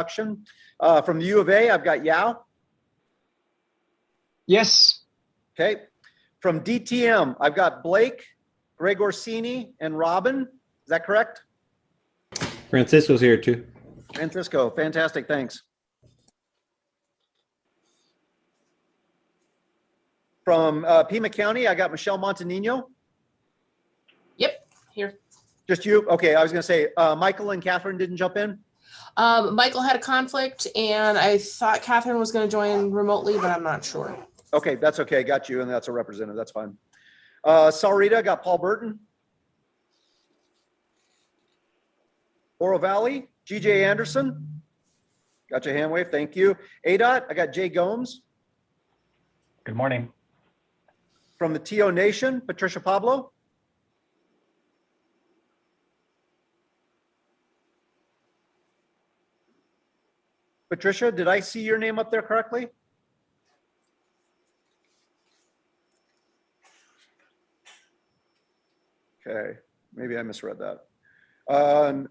introduction. From the U of A, I've got Yao. Yes. Okay. From DTM, I've got Blake, Greg Orsini, and Robin. Is that correct? Francisco's here too. Francisco, fantastic, thanks. From Pima County, I got Michelle Montanino. Yep, here. Just you? Okay, I was going to say Michael and Catherine didn't jump in. Michael had a conflict, and I thought Catherine was going to join remotely, but I'm not sure. Okay, that's okay. Got you, and that's a representative. That's fine. Salrita, got Paul Burton. Oro Valley, GJ Anderson. Got your hand wave. Thank you. ADOT, I got Jay Gomes. Good morning. From the TO Nation, Patricia Pablo. Patricia, did I see your name up there correctly? Okay, maybe I misread that.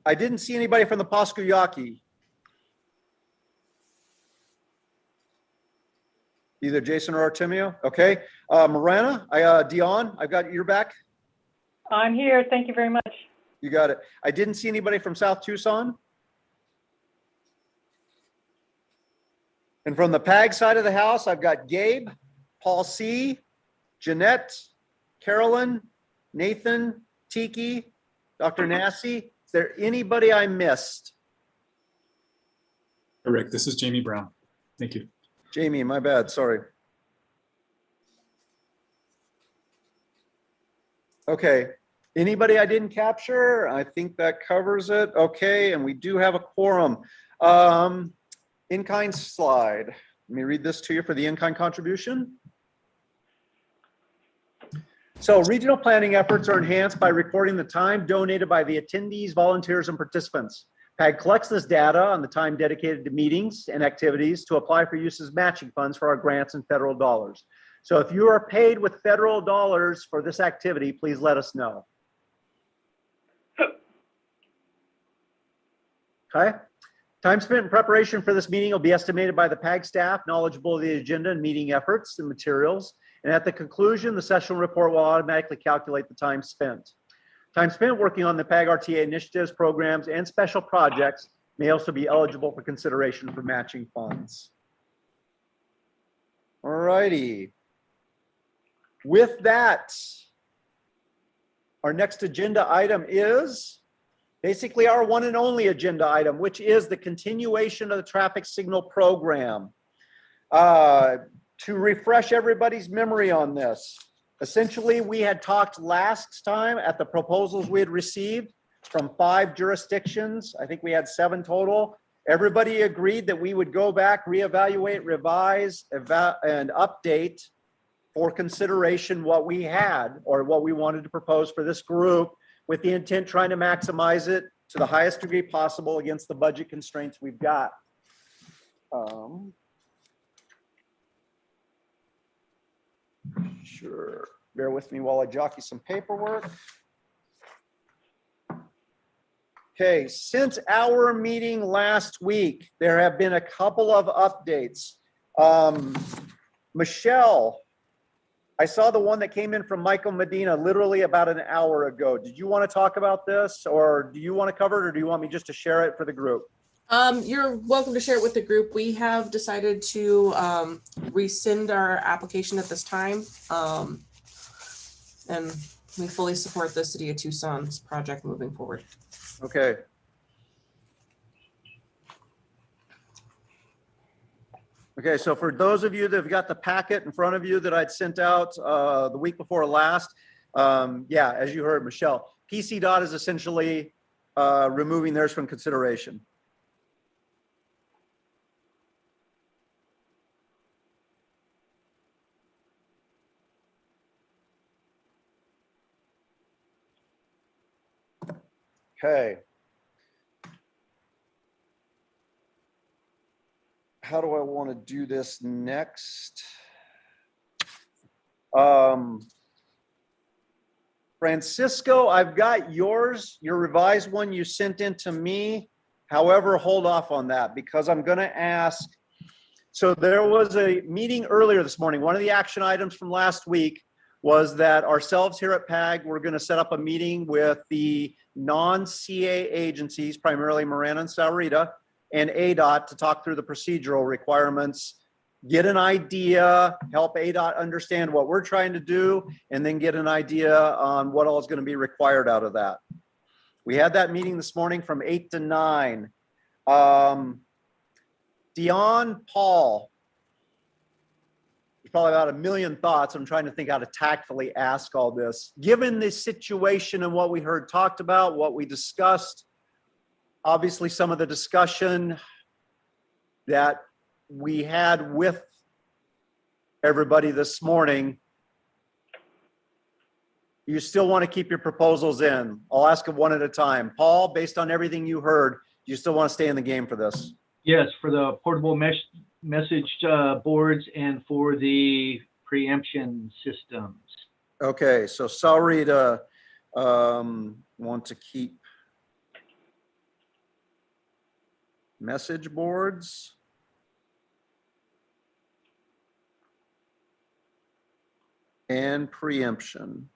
I didn't see anybody from the Paskuyaki. Either Jason or Artemio. Okay. Marana, Dion, I've got your back. I'm here. Thank you very much. You got it. I didn't see anybody from South Tucson. And from the PAG side of the house, I've got Gabe, Paul C., Jeanette, Carolyn, Nathan, Tiki, Dr. Nassi. Is there anybody I missed? Rick, this is Jamie Brown. Thank you. Jamie, my bad, sorry. Okay, anybody I didn't capture? I think that covers it. Okay, and we do have a quorum. In-kind slide. Let me read this to you for the in-kind contribution. So regional planning efforts are enhanced by recording the time donated by the attendees, volunteers, and participants. PAG collects this data on the time dedicated to meetings and activities to apply for use as matching funds for our grants and federal dollars. So if you are paid with federal dollars for this activity, please let us know. Okay. Time spent in preparation for this meeting will be estimated by the PAG staff knowledgeable of the agenda and meeting efforts and materials. And at the conclusion, the session report will automatically calculate the time spent. Time spent working on the PAG RTA initiatives, programs, and special projects may also be eligible for consideration for matching funds. All righty. With that, our next agenda item is basically our one and only agenda item, which is the continuation of the traffic signal program. To refresh everybody's memory on this, essentially we had talked last time at the proposals we had received from 5 jurisdictions. I think we had 7 total. Everybody agreed that we would go back, reevaluate, revise, and update for consideration what we had or what we wanted to propose for this group, with the intent trying to maximize it to the highest degree possible against the budget constraints we've got. Sure, bear with me while I jockey some paperwork. Okay, since our meeting last week, there have been a couple of updates. Michelle, I saw the one that came in from Michael Medina literally about an hour ago. Did you want to talk about this, or do you want to cover it, or do you want me just to share it for the group? You're welcome to share it with the group. We have decided to rescind our application at this time. And we fully support the City of Tucson's project moving forward. Okay. Okay, so for those of you that have got the packet in front of you that I'd sent out the week before last, yeah, as you heard, Michelle, PCDOT is essentially removing theirs from consideration. Okay. How do I want to do this next? Francisco, I've got yours, your revised one you sent in to me. However, hold off on that because I'm going to ask. So there was a meeting earlier this morning. One of the action items from last week was that ourselves here at PAG, we're going to set up a meeting with the non-CA agencies, primarily Marana and Sahuarita, and ADOT to talk through the procedural requirements, get an idea, help ADOT understand what we're trying to do, and then get an idea on what all is going to be required out of that. We had that meeting this morning from 8 to 9. Dion, Paul, there's probably about a million thoughts. I'm trying to think how to tactfully ask all this. Given the situation and what we heard talked about, what we discussed, obviously some of the discussion that we had with everybody this morning, you still want to keep your proposals in. I'll ask them one at a time. Paul, based on everything you heard, do you still want to stay in the game for this? Yes, for the portable message boards and for the preemption systems. Okay, so Sahuarita want to keep message boards. And preemption.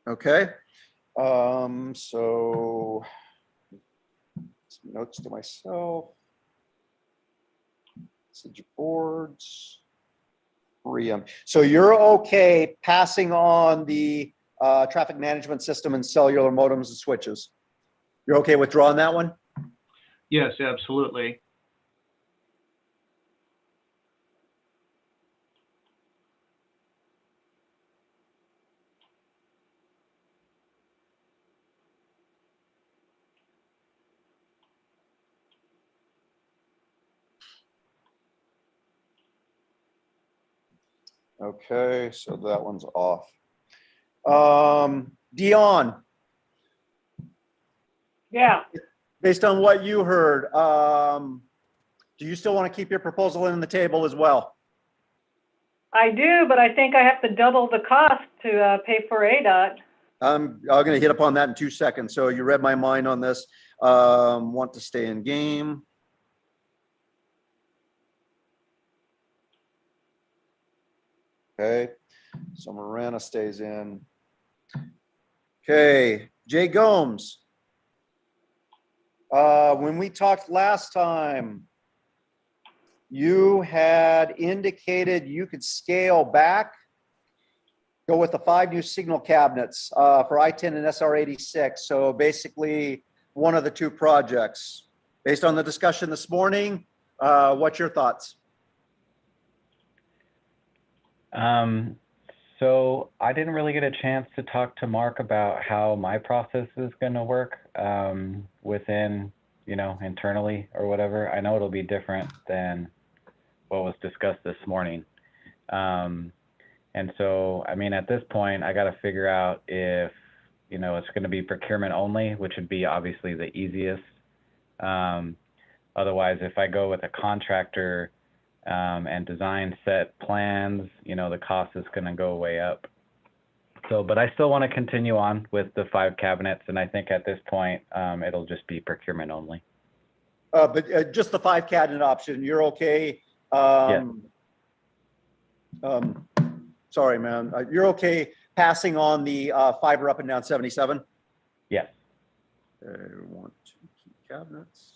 Okay, so some notes to myself. Message boards. Preempt. So you're okay passing on the traffic management system and cellular modems and switches? You're okay withdrawing that one? Yes, absolutely. Okay, so that one's off. Dion, Yeah, based on what you heard, do you still want to keep your proposal in the table as well? I do, but I think I have to double the cost to pay for ADOT. I'm going to hit upon that in 2 seconds. So you read my mind on this. Want to stay in game. Okay, so Marana stays in. Okay, Jay Gomes. When we talked last time, you had indicated you could scale back, go with the 5 new signal cabinets for I-10 and SR-86. So basically one of the 2 projects. Based on the discussion this morning, what's your thoughts? So I didn't really get a chance to talk to Mark about how my process is going to work within, internally or whatever. I know it'll be different than what was discussed this morning. And so, I mean, at this point, I got to figure out if, it's going to be procurement only, which would be obviously the easiest. Otherwise, if I go with a contractor and design set plans, the cost is going to go way up. So, but I still want to continue on with the 5 cabinets. And I think at this point, it'll just be procurement only. But just the 5 cabinet option, you're okay? Yeah. Sorry, man. You're okay passing on the fiber up and down 77? Yes. We want 2 key cabinets.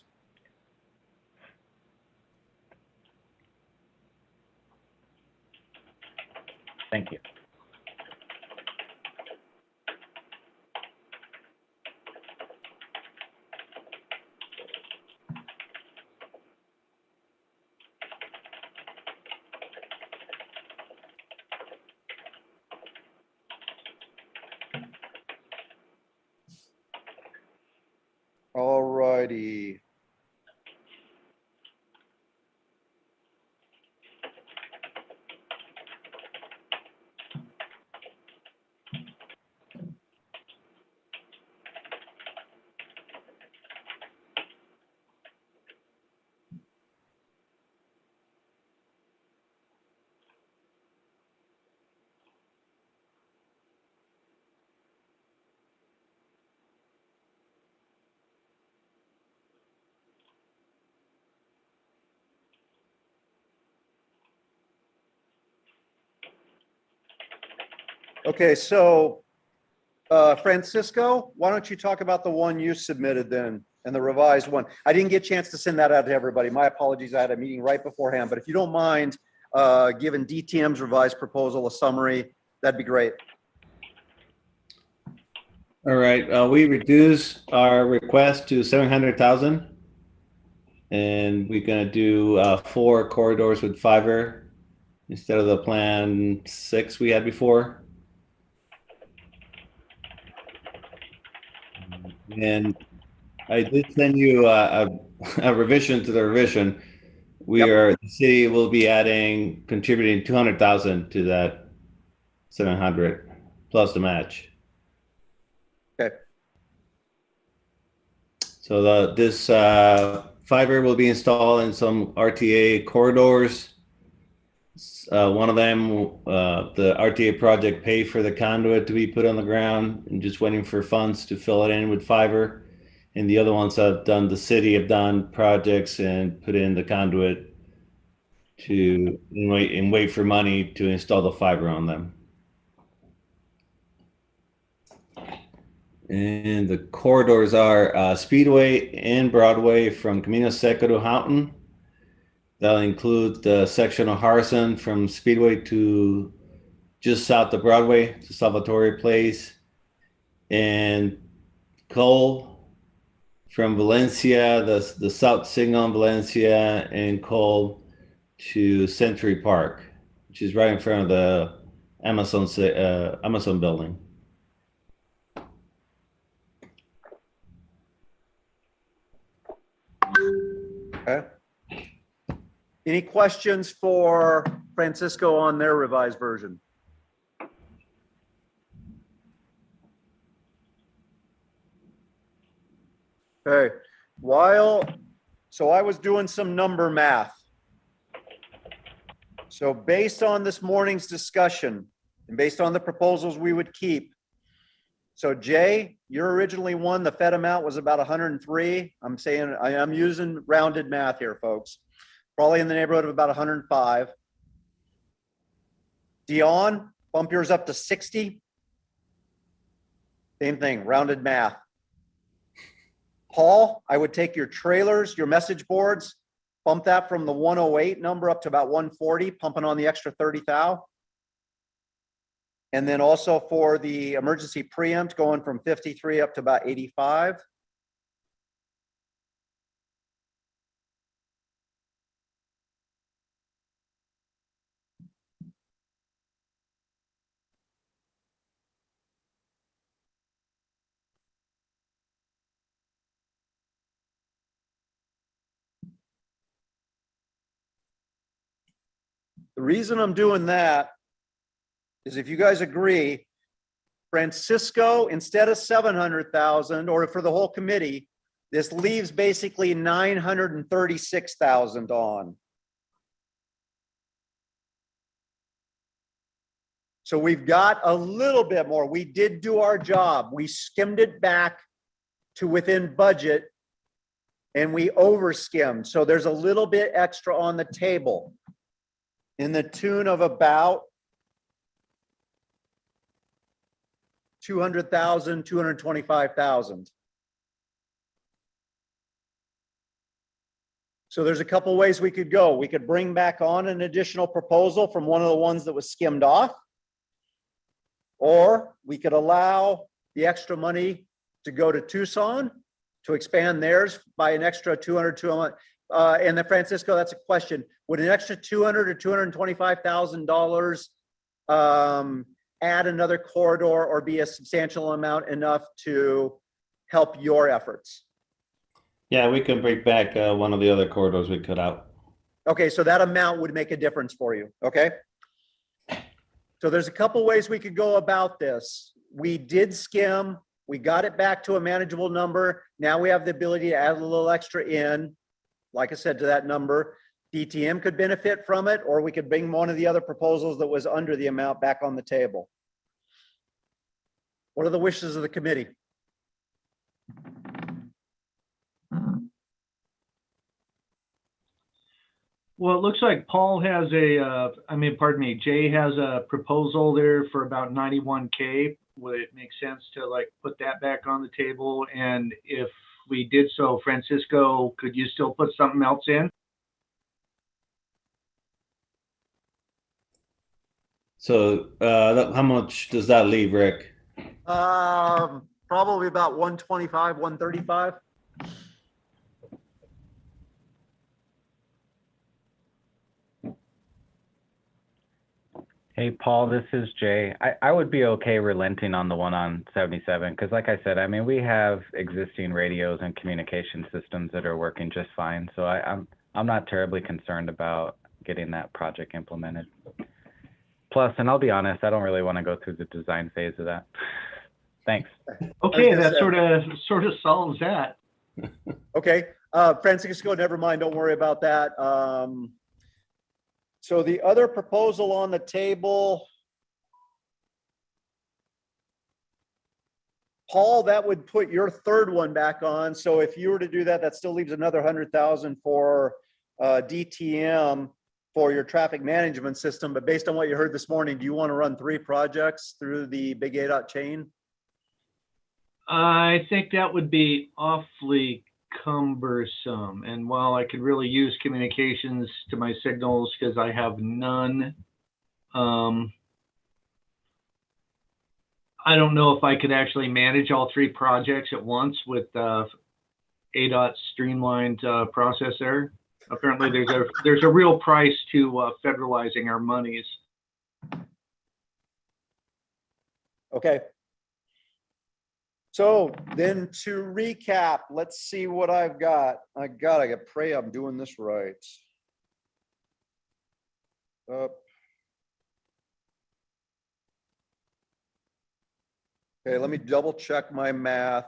Thank you. All righty. Okay, so Francisco, why don't you talk about the one you submitted then and the revised one? I didn't get a chance to send that out to everybody. My apologies. I had a meeting right beforehand, but if you don't mind giving DTM's revised proposal a summary, that'd be great. All right, we reduced our request to 700,000. And we're gonna do 4 corridors with fiber instead of the plan 6 we had before. And I did send you a revision to the revision. The city will be contributing 200,000 to that 700 plus the match. Okay. So this fiber will be installed in some RTA corridors. One of them, the RTA project paid for the conduit to be put on the ground and just waiting for funds to fill it in with fiber. And the other ones the city have done projects and put in the conduit and wait for money to install the fiber on them. And the corridors are Speedway and Broadway from Camino Seco to Houghton. That'll include the section of Harrison from Speedway to just south of Broadway to Salvatore Place, and Cole from Valencia, the south signal in Valencia, and Cole to Century Park, which is right in front of the Amazon building. Okay. Any questions for Francisco on their revised version? Okay, so I was doing some number math. So based on this morning's discussion and based on the proposals we would keep. So Jay, you originally won, the Fed amount was about 103. I'm saying, I'm using rounded math here, folks. Probably in the neighborhood of about 105. Dion, bump yours up to 60. Same thing, rounded math. Paul, I would take your trailers, your message boards, bump that from the 108 number up to about 140, pumping on the extra 30 thou. And then also for the emergency preempt, going from 53 up to about 85. The reason I'm doing that is if you guys agree, Francisco, instead of 700,000, or for the whole committee, this leaves basically 936,000 on. So we've got a little bit more. We did do our job. We skimmed it back to within budget and we over skimmed. So there's a little bit extra on the table in the tune of about 200,000, 225,000. So there's a couple ways we could go. We could bring back on an additional proposal from one of the ones that was skimmed off, or we could allow the extra money to go to Tucson to expand theirs by an extra 200. And then Francisco, that's a question. Would an extra $200,000 or $225,000 add another corridor or be a substantial amount enough to help your efforts? Yeah, we can bring back one of the other corridors we cut out. Okay, so that amount would make a difference for you, okay? So there's a couple ways we could go about this. We did skim, we got it back to a manageable number. Now we have the ability to add a little extra in, like I said, to that number. DTM could benefit from it, or we could bring one of the other proposals that was under the amount back on the table. What are the wishes of the committee? Well, it looks like Paul has pardon me, Jay has a proposal there for about 91K. Would it make sense to like put that back on the table? And if we did so, Francisco, could you still put something else in? So how much does that leave, Rick? Probably about 125, 135. Hey, Paul, this is Jay. I would be okay relenting on the one on 77 because, like I said, I mean, we have existing radios and communication systems that are working just fine. So I'm not terribly concerned about getting that project implemented. Plus, and I'll be honest, I don't really want to go through the design phase of that. Thanks. Okay, that sort of solves that. Okay, Francisco, never mind. Don't worry about that. So the other proposal on the table, Paul, that would put your third one back on. So if you were to do that, that still leaves another 100,000 for DTM for your traffic management system. But based on what you heard this morning, do you want to run 3 projects through the big ADOT chain? I think that would be awfully cumbersome. And while I could really use communications to my signals because I have none, I don't know if I could actually manage all 3 projects at once with ADOT's streamlined process there. Apparently, there's a real price to federalizing our monies. Okay. So then to recap, let's see what I've got. I pray I'm doing this right. Up. Okay, let me double check my math.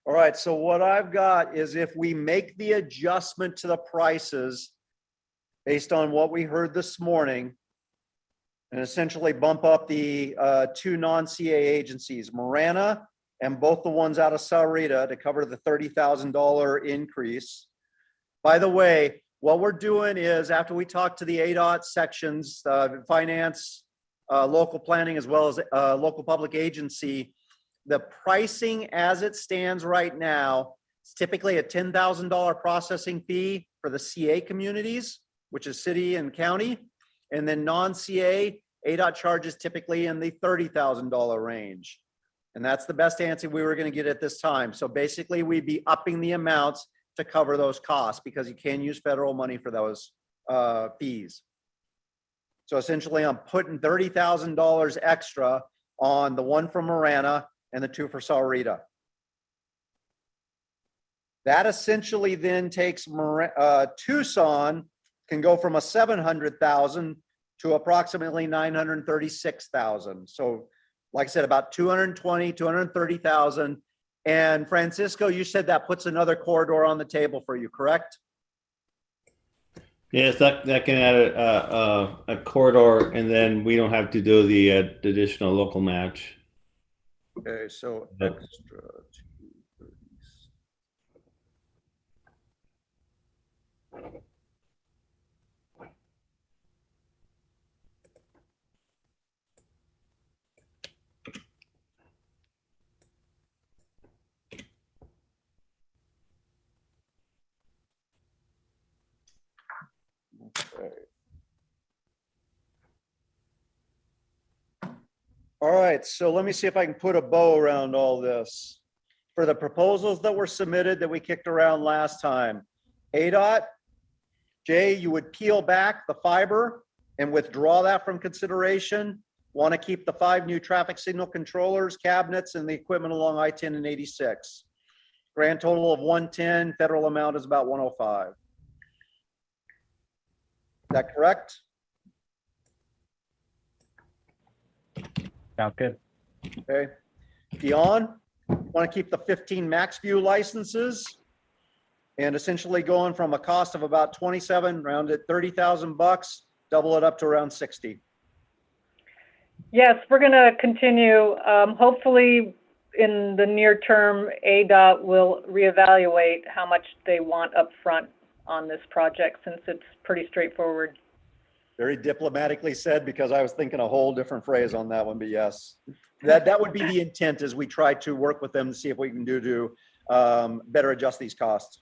All right, so what I've got is if we make the adjustment to the prices based on what we heard this morning and essentially bump up the 2 non-CA agencies, Marana and both the ones out of Sahuarita to cover the $30,000 increase. By the way, what we're doing is after we talk to the ADOT sections, finance, local planning, as well as local public agency, the pricing as it stands right now is typically a $10,000 processing fee for the CA communities, which is city and county. And then non-CA, ADOT charges typically in the $30,000 range. And that's the best answer we were going to get at this time. So basically we'd be upping the amounts to cover those costs because you can use federal money for those fees. So essentially I'm putting $30,000 extra on the one from Marana and the 2 for Sahuarita. That essentially then takes Tucson can go from a 700,000 to approximately 936,000. So like I said, about 220, 230,000. And Francisco, you said that puts another corridor on the table for you, correct? Yes, that can add a corridor, and then we don't have to do the additional local match. Okay, so Yep. extra 230. Okay. All right, so let me see if I can put a bow around all this. For the proposals that were submitted that we kicked around last time, ADOT, Jay, you would peel back the fiber and withdraw that from consideration. Want to keep the 5 new traffic signal controllers, cabinets, and the equipment along I-10 and 86. Grand total of 110, federal amount is about 105. Is that correct? Sounds good. Okay. Dion, want to keep the 15 max view licenses and essentially going from a cost of about 27, round at 30,000 bucks, double it up to around 60. Yes, we're going to continue. Hopefully, in the near term, ADOT will reevaluate how much they want up front on this project, since it's pretty straightforward. Very diplomatically said, because I was thinking a whole different phrase on that one, but yes. That would be the intent, as we try to work with them to see if we can do to better adjust these costs.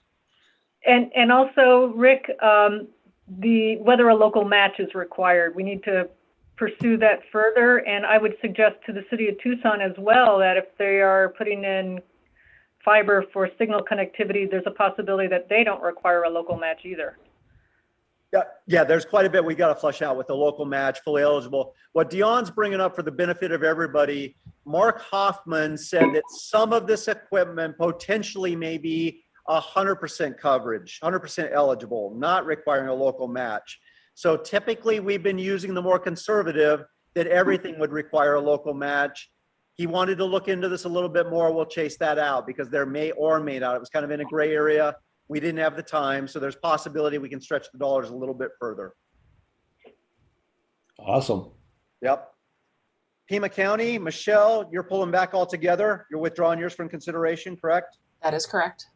And also, Rick, whether a local match is required, we need to pursue that further. And I would suggest to the city of Tucson as well that if they are putting in fiber for signal connectivity, there's a possibility that they don't require a local match either. Yeah, there's quite a bit we got to flush out with the local match, fully eligible. What Dion's bringing up for the benefit of everybody, Mark Hoffman said that some of this equipment potentially may be 100% coverage, 100% eligible, not requiring a local match. So typically we've been using the more conservative that everything would require a local match. He wanted to look into this a little bit more. We'll chase that out because there may or may not. It was kind of in a gray area. We didn't have the time. So there's possibility we can stretch the dollars a little bit further. Awesome. Yep. Pima County, Michelle, you're pulling back altogether. You're withdrawing yours from consideration, correct? That is correct.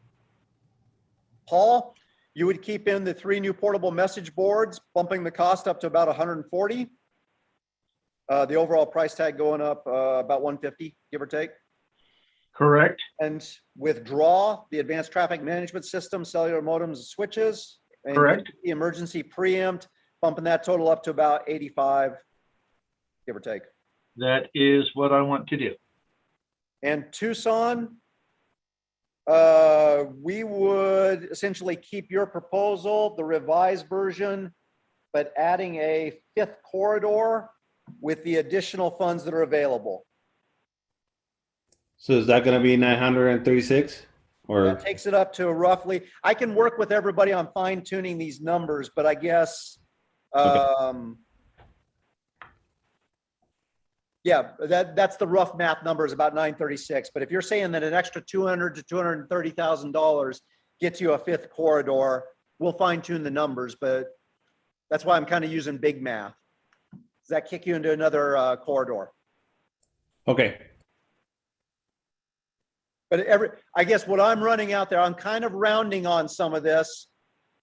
Paul, you would keep in the 3 new portable message boards, bumping the cost up to about 140. The overall price tag going up about 150, give or take. Correct. And withdraw the advanced traffic management system, cellular modems and switches. And Correct. the emergency preempt, bumping that total up to about 85, give or take. That is what I want to do. And Tucson, we would essentially keep your proposal, the revised version, but adding a 5th corridor with the additional funds that are available. So is that going to be 936 or? That takes it up to roughly, I can work with everybody on fine tuning these numbers, but I guess, yeah, that's the rough math number is about 936. But if you're saying that an extra $200,000 to $230,000 gets you a 5th corridor, we'll fine tune the numbers, but that's why I'm kind of using big math. Does that kick you into another corridor? Okay. But I guess what I'm running out there, I'm kind of rounding on some of this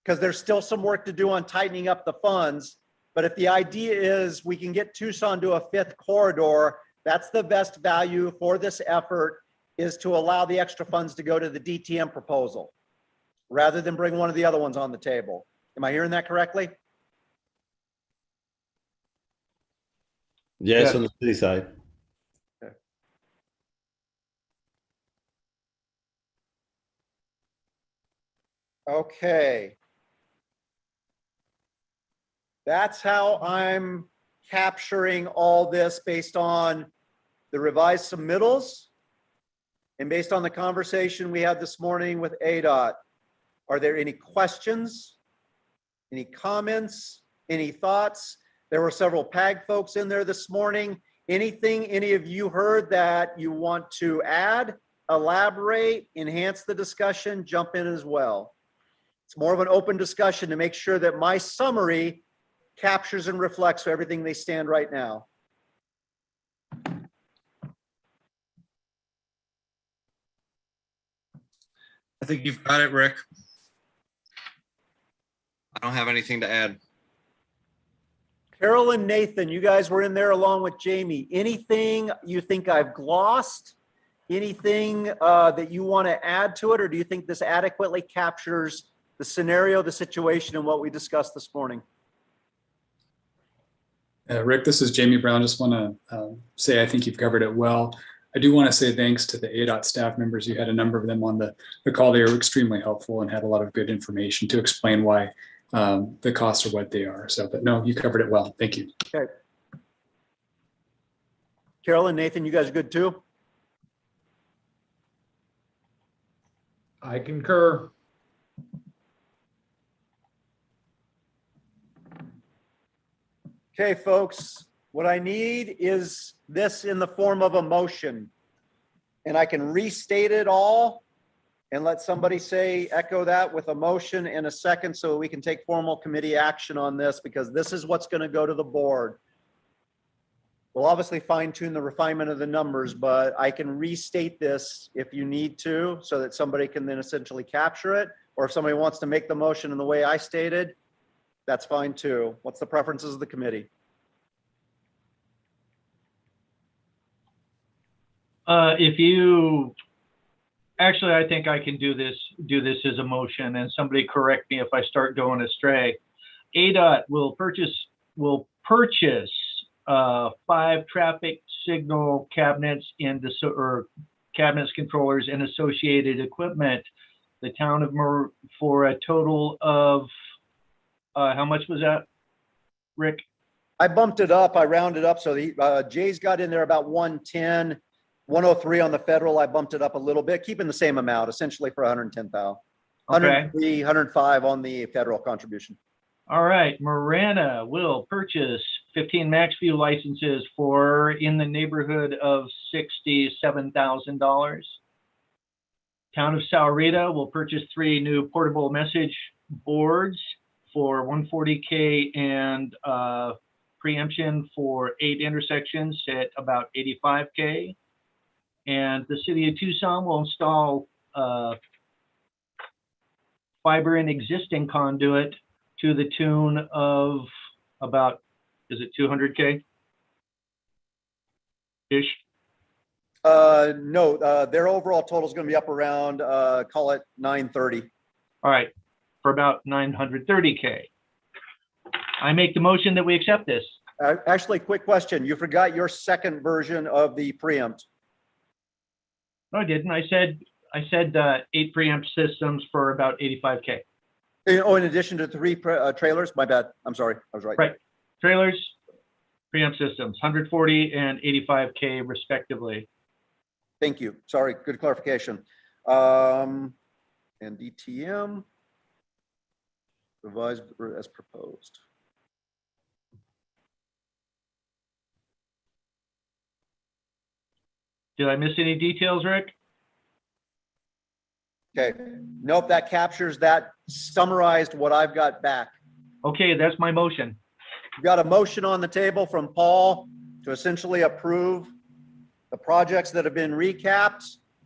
because there's still some work to do on tightening up the funds. But if the idea is we can get Tucson to a 5th corridor, that's the best value for this effort, is to allow the extra funds to go to the DTM proposal rather than bring one of the other ones on the table. Am I hearing that correctly? Yes, Yeah. on the city side. Okay. That's how I'm capturing all this based on the revised submittals and based on the conversation we had this morning with ADOT. Are there any questions, any comments, any thoughts? There were several PAG folks in there this morning. Anything any of you heard that you want to add, elaborate, enhance the discussion, jump in as well. It's more of an open discussion to make sure that my summary captures and reflects everything they stand right now. I think you've got it, Rick. I don't have anything to add. Carol and Nathan, you guys were in there along with Jamie. Anything you think I've glossed? Anything that you want to add to it? Or do you think this adequately captures the scenario, the situation, and what we discussed this morning? Rick, this is Jamie Brown. Just want to say I think you've covered it well. I do want to say thanks to the ADOT staff members. You had a number of them on the call. They were extremely helpful and had a lot of good information to explain why the costs are what they are. So, but no, you covered it well. Thank you. Okay. Carol and Nathan, you guys are good too? I concur. Okay, folks, What I need is this in the form of a motion. And I can restate it all and let somebody say, echo that with a motion and a second so we can take formal committee action on this, because this is what's going to go to the board. We'll obviously fine tune the refinement of the numbers, but I can restate this if you need to, so that somebody can then essentially capture it. Or if somebody wants to make the motion in the way I stated, that's fine too. What's the preferences of the committee? If you, actually, I think I can do this as a motion, and somebody correct me if I start going astray. ADOT will purchase 5 traffic signal cabinets or cabinets, controllers, and associated equipment. The town of for a total of how much was that, Rick? I bumped it up. I rounded up. So the Jay's got in there about 110, 103 on the federal. I bumped it up a little bit, keeping the same amount, essentially for 110,000. Okay. 103, 105 on the federal contribution. All right. Marana will purchase 15 MaxView licenses for in the neighborhood of $67,000. Town of Sahuarita will purchase 3 new portable message boards for $140K and preemption for 8 intersections at about $85K. And the city of Tucson will install fiber and existing conduit to the tune of about, is it 200K? Ish? No, their overall total is going to be up around, call it 930. All right, for about 930K. I make the motion that we accept this. Actually, quick question. You forgot your second version of the preempt. No, I didn't. I said 8 preempt systems for about 85K. Oh, in addition to 3 trailers? My bad. I'm sorry. I was right. Right. Trailers, preempt systems, 140 and 85K respectively. Thank you. Sorry. Good clarification. And DTM revised as proposed. Did I miss any details, Rick? Okay. Nope. That captures that summarized what I've got back. Okay, that's my motion. We've got a motion on the table from Paul to essentially approve the projects that have been recapped,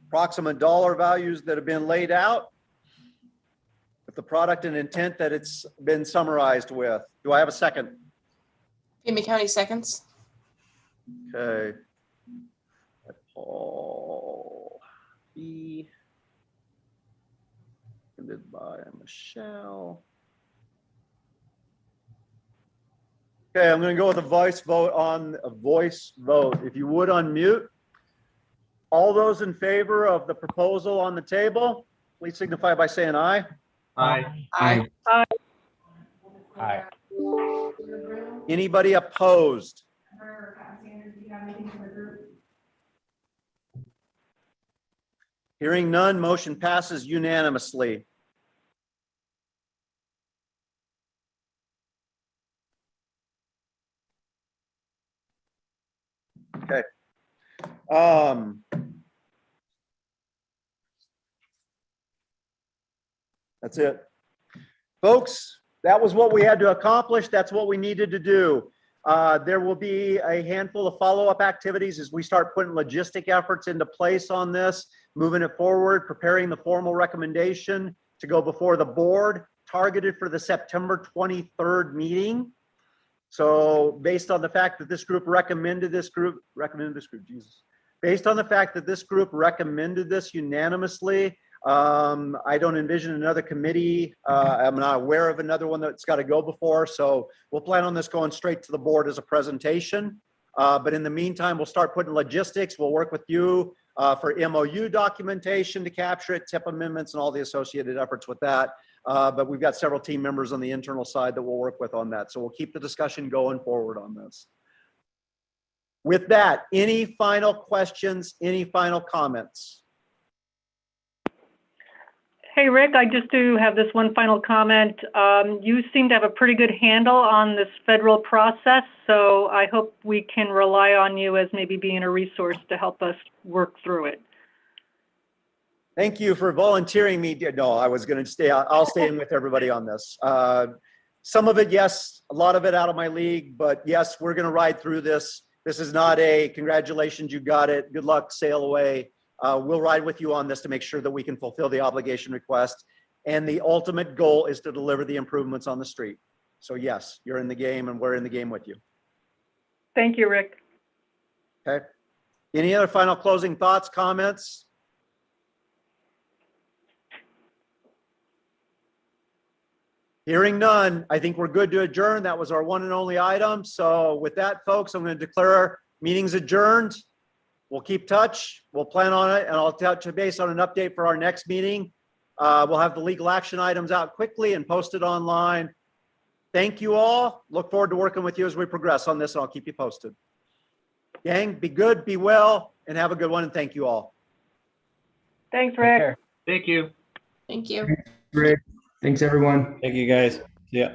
approximate dollar values that have been laid out, with the product and intent that it's been summarized with. Do I have a second? Pima County seconds. Okay. Paul B. Ended by Michelle. Okay, I'm going to go with a voice vote on a voice vote. If you would unmute. All those in favor of the proposal on the table, please signify by saying aye. Aye. Aye. Aye. Anybody opposed? Hearing none, motion passes unanimously. Okay. That's it. Folks, that was what we had to accomplish. That's what we needed to do. There will be a handful of follow-up activities as we start putting logistic efforts into place on this, moving it forward, preparing the formal recommendation to go before the board, targeted for the September 23rd meeting. So based on the fact that this group recommended this, Jesus. Based on the fact that this group recommended this unanimously, I don't envision another committee. I'm not aware of another one that's got to go before. So we'll plan on this going straight to the board as a presentation. But in the meantime, we'll start putting logistics. We'll work with you for MOU documentation to capture it, tip amendments, and all the associated efforts with that. But we've got several team members on the internal side that we'll work with on that. So we'll keep the discussion going forward on this. With that, any final questions, any final comments? Hey, Rick, I just do have this one final comment. You seem to have a pretty good handle on this federal process, so I hope we can rely on you as maybe being a resource to help us work through it. Thank you for volunteering me. No, I was going to stay. I'll stay in with everybody on this. Some of it, yes, a lot of it out of my league, but yes, we're going to ride through this. This is not a congratulations, you got it. Good luck, sail away. We'll ride with you on this to make sure that we can fulfill the obligation request. And the ultimate goal is to deliver the improvements on the street. So yes, you're in the game and we're in the game with you. Thank you, Rick. Okay. Any other final closing thoughts, comments? Hearing none, I think we're good to adjourn. That was our one and only item. So with that, folks, I'm going to declare our meetings adjourned. We'll keep touch. We'll plan on it, and I'll touch base on an update for our next meeting. We'll have the legal action items out quickly and posted online. Thank you all. Look forward to working with you as we progress on this, and I'll keep you posted. Gang, be good, be well, and have a good one, and thank you all. Thanks, Take Rick. care. Thank you. Thank you. Rick, thanks everyone. Thank you, guys. See ya.